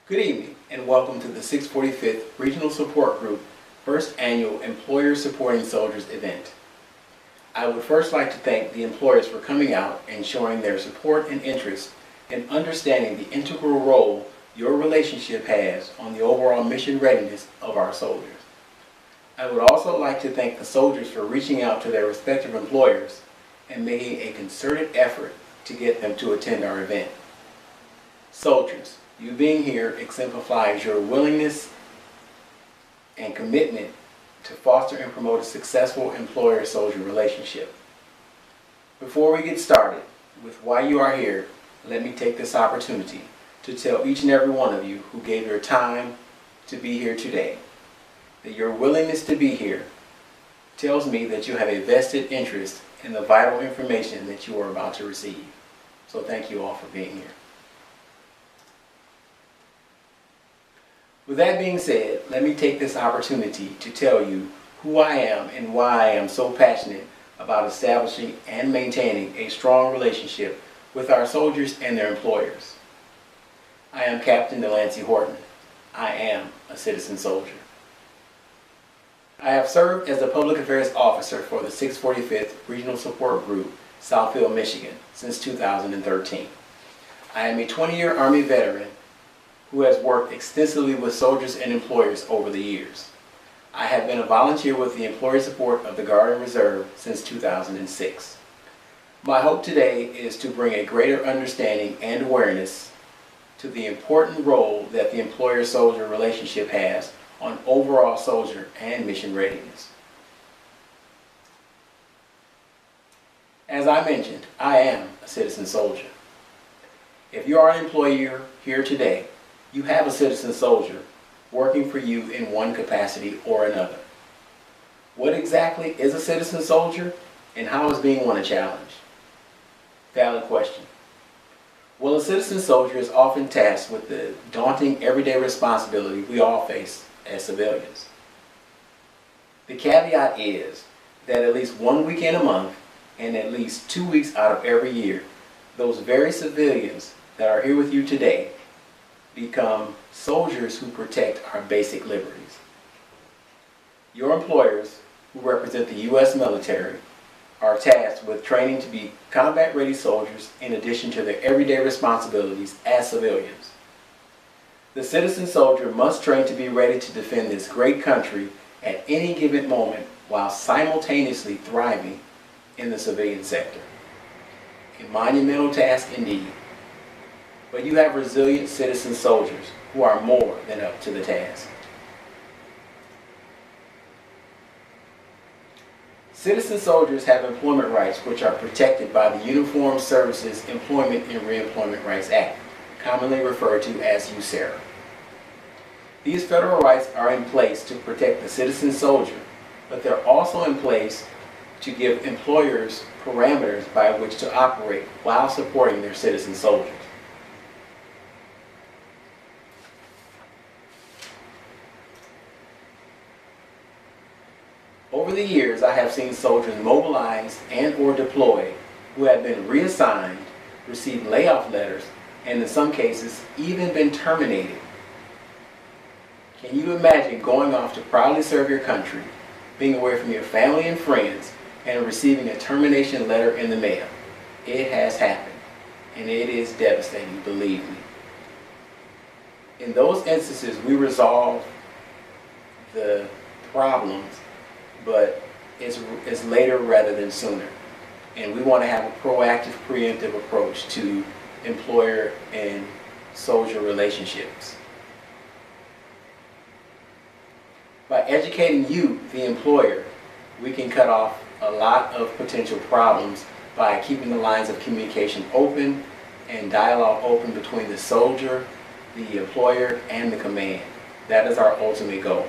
Good evening and welcome to the 645th Regional Support Group First Annual Employer Supporting Soldiers event. I would first like to thank the employers for coming out and showing their support and interest in understanding the integral role your relationship has on the overall mission readiness of our soldiers. I would also like to thank the soldiers for reaching out to their respective employers and making a concerted effort to get them to attend our event. Soldiers, you being here exemplifies your willingness and commitment to foster and promote a successful employer-soldier relationship. Before we get started with why you are here, let me take this opportunity to tell each and every one of you who gave your time to be here today that your willingness to be here tells me that you have a vested interest in the vital information that you are about to receive. So thank you all for being here. With that being said, let me take this opportunity to tell you who I am and why I am so passionate about establishing and maintaining a strong relationship with our soldiers and their employers. I am Captain Delancey Horton. I am a citizen soldier. I have served as the Public Affairs Officer for the 645th Regional Support Group, Southfield, Michigan, since 2013. I am a 20-year Army veteran who has worked extensively with soldiers and employers over the years. I have been a volunteer with the Employee Support of the Guard and Reserve since 2006. My hope today is to bring a greater understanding and awareness to the important role that the employer-soldier relationship has on overall soldier and mission readiness. As I mentioned, I am a citizen soldier. If you are an employer here today, you have a citizen soldier working for you in one capacity or another. What exactly is a citizen soldier and how is being one a challenge? Valid question. Well, a citizen soldier is often tasked with the daunting everyday responsibility we all face as civilians. The caveat is that at least 1 weekend a month and at least 2 weeks out of every year, those very civilians that are here with you today become soldiers who protect our basic liberties. Your employers, who represent the U.S. military, are tasked with training to be combat-ready soldiers in addition to their everyday responsibilities as civilians. The citizen soldier must train to be ready to defend this great country at any given moment while simultaneously thriving in the civilian sector. A monumental task indeed. But you have resilient citizen soldiers who are more than up to the task. Citizen soldiers have employment rights which are protected by the Uniformed Services Employment and Reemployment Rights Act, commonly referred to as USERRA. These federal rights are in place to protect the citizen soldier, but they're also in place to give employers parameters by which to operate while supporting their citizen soldiers. Over the years, I have seen soldiers mobilized and or deployed who have been reassigned, received layoff letters, and in some cases even been terminated. Can you imagine going off to proudly serve your country, being away from your family and friends, and receiving a termination letter in the mail? It has happened, and it is devastating, believe me. In those instances, we resolve the problems, but it's later rather than sooner. And we want to have a proactive, preemptive approach to employer and soldier relationships. By educating you, the employer, we can cut off a lot of potential problems by keeping the lines of communication open and dialogue open between the soldier, the employer, and the command. That is our ultimate goal.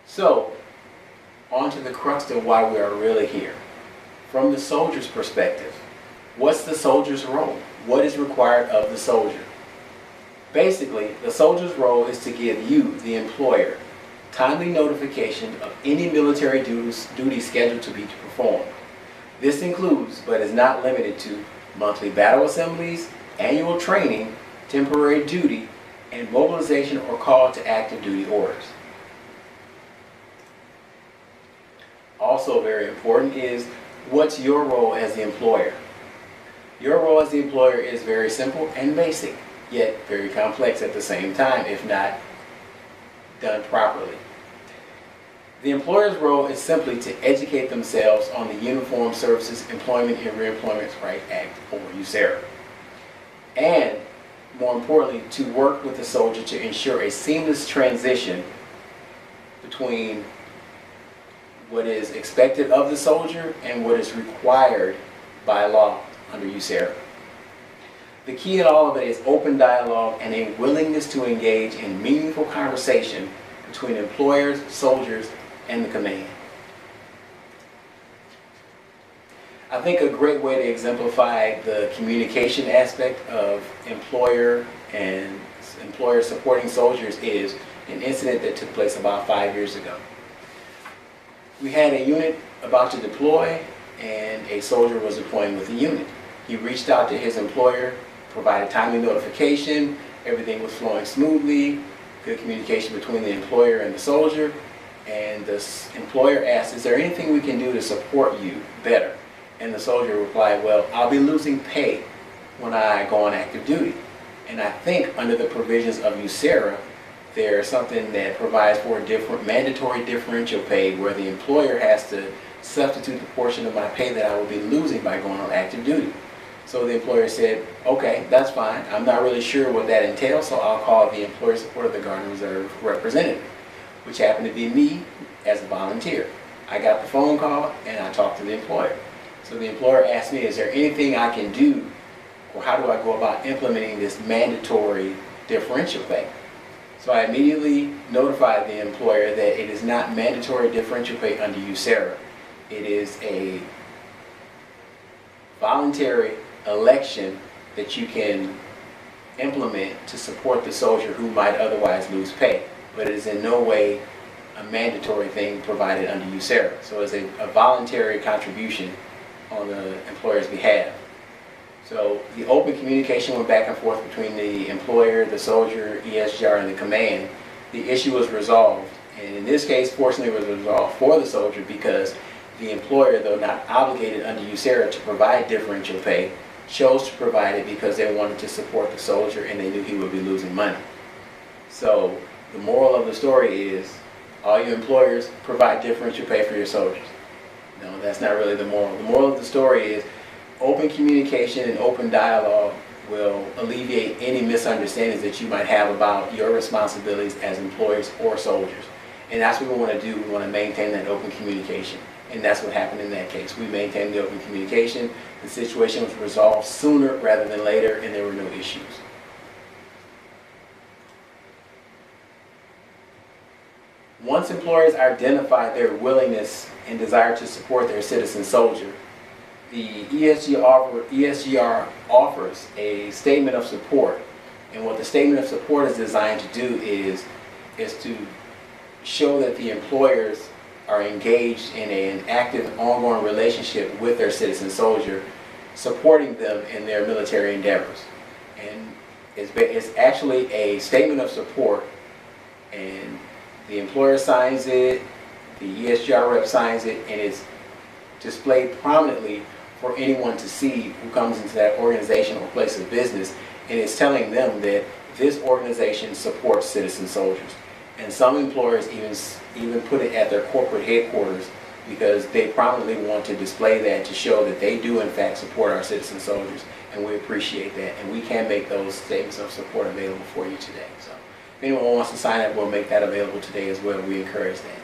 So, on to the crux of why we are really here. From the soldier's perspective, what's the soldier's role? What is required of the soldier? Basically, the soldier's role is to give you, the employer, timely notification of any military duties scheduled to be performed. This includes, but is not limited to, monthly battle assemblies, annual training, temporary duty, and mobilization or call to active duty orders. Also very important is, what's your role as the employer? Your role as the employer is very simple and basic, yet very complex at the same time if not done properly. The employer's role is simply to educate themselves on the Uniformed Services Employment and Reemployment Rights Act, or USERRA, and more importantly, to work with the soldier to ensure a seamless transition between what is expected of the soldier and what is required by law under USERRA. The key in all of it is open dialogue and a willingness to engage in meaningful conversation between employers, soldiers, and the command. I think a great way to exemplify the communication aspect of employer and employer supporting soldiers is an incident that took place about 5 years ago. We had a unit about to deploy, and a soldier was deploying with the unit. He reached out to his employer, provided timely notification, everything was flowing smoothly, good communication between the employer and the soldier, and the employer asked, is there anything we can do to support you better? And the soldier replied, well, I'll be losing pay when I go on active duty. And I think under the provisions of USERRA, there's something that provides for mandatory differential pay where the employer has to substitute the portion of my pay that I will be losing by going on active duty. So the employer said, okay, that's fine. I'm not really sure what that entails, so I'll call the Employer Support of the Guard and Reserve representative, which happened to be me as a volunteer. I got the phone call and I talked to the employer. So the employer asked me, is there anything I can do, or how do I go about implementing this mandatory differential pay? So I immediately notified the employer that it is not mandatory differential pay under USERRA. It is a voluntary election that you can implement to support the soldier who might otherwise lose pay. But it is in no way a mandatory thing provided under USERRA. So it's a voluntary contribution on the employer's behalf. So the open communication went back and forth between the employer, the soldier, ESGR, and the command. The issue was resolved. And in this case, fortunately, it was resolved for the soldier because the employer, though not obligated under USERRA to provide differential pay, chose to provide it because they wanted to support the soldier and they knew he would be losing money. So the moral of the story is, all you employers, provide differential pay for your soldiers. No, that's not really the moral. The moral of the story is open communication and open dialogue will alleviate any misunderstandings that you might have about your responsibilities as employers or soldiers. And that's what we want to do. We want to maintain that open communication. And that's what happened in that case. We maintained the open communication. The situation was resolved sooner rather than later, and there were no issues. Once employers identify their willingness and desire to support their citizen soldier, the ESGR offers a statement of support. And what the statement of support is designed to do is to show that the employers are engaged in an active, ongoing relationship with their citizen soldier, supporting them in their military endeavors. And it's actually a statement of support, and the employer signs it, the ESGR rep signs it, and it's displayed prominently for anyone to see who comes into that organization or place of business, and it's telling them that this organization supports citizen soldiers. And some employers even put it at their corporate headquarters because they prominently want to display that to show that they do in fact support our citizen soldiers, and we appreciate that, and we can make those statements of support available for you today. So if anyone wants to sign up, we'll make that available today as well. We encourage that.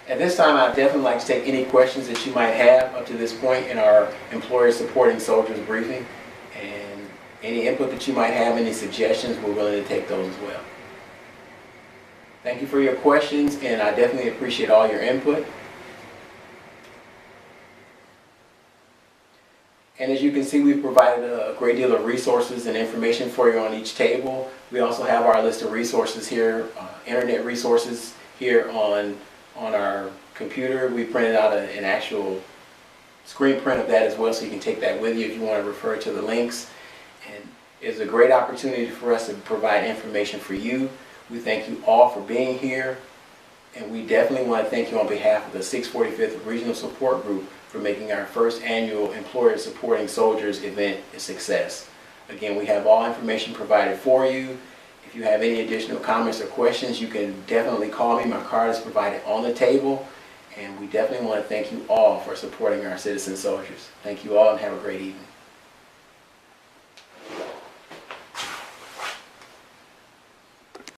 At this time, I'd definitely like to take any questions that you might have up to this point in our Employer Supporting Soldiers briefing, and any input that you might have, any suggestions, we're willing to take those as well. Thank you for your questions, and I definitely appreciate all your input. And as you can see, we've provided a great deal of resources and information for you on each table. We also have our list of resources here, internet resources here on our computer. We printed out an actual screen print of that as well, so you can take that with you if you want to refer to the links. And it's a great opportunity for us to provide information for you. We thank you all for being here, and we definitely want to thank you on behalf of the 645th Regional Support Group for making our first annual Employer Supporting Soldiers event a success. Again, we have all information provided for you. If you have any additional comments or questions, you can definitely call me. My card is provided on the table. And we definitely want to thank you all for supporting our citizen soldiers. Thank you all and have a great evening.